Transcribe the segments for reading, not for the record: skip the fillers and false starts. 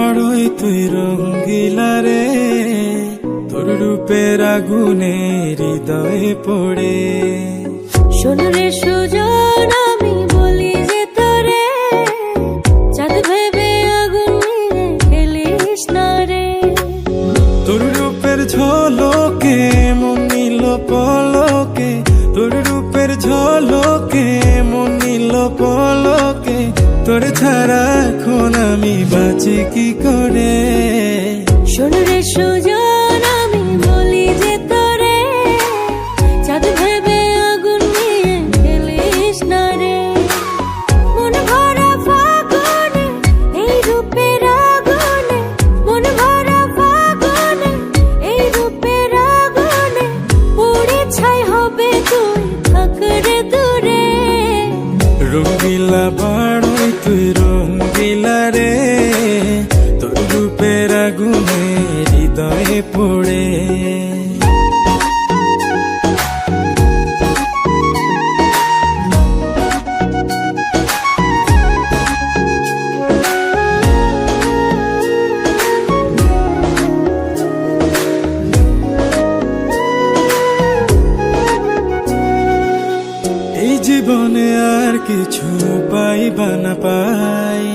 বাড়ই তুই রঙ্গিলা রে, তোর রূপের আগুনে হৃদয়ে পড়ে। শোন রে সুজন, আমি বলি যে তোরে, চাঁদ ভেবে আগুন নিয়ে খেলিস না রে। তোর রূপের ঝলকে মন নিল পলকে, তোর রূপের ঝলকে মন নিল পলকে, তোর ছাড়া এখন আমি বাঁচি কি করে। শোন রে সুজন, আমি বলি যে তোরে, চাঁদ ভেবে আগুন নিয়ে খেলিস না রে। মন ভরা ফাগুনে এই রূপের আগুনে, মন ভরা ফাগুনে এই রূপের আগুনে, পুড়ে ছাই হবে তুই থাক রে দূরে। রঙ্গিলা বাড়ই তুই রঙ্গিলা রে, তোর রূপের আগুনে হৃদয়ে পড়ে। এই জীবনে আর কিছু পাইবা না পাই,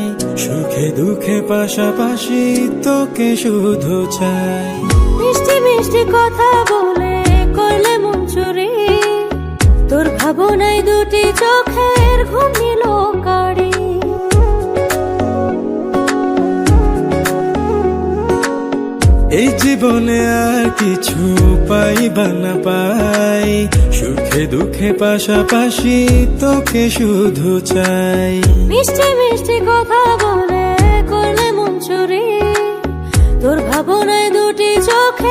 সুখে দুঃখে পাশাপাশি তোকে শুধু চাই। মিষ্টি মিষ্টি কথা বলে করলে মন চুরি, তোর ভাবনায় দুটি চোখের ঘুম নিল কারি। এই জীবনে আর কিছু পাইবা না পাই, সুখে দুঃখে পাশাপাশি তোকে শুধু চাই। মিষ্টি মিষ্টি কথা বলে করলে মন চুরি, তোর ভাবনায় দুটি চোখ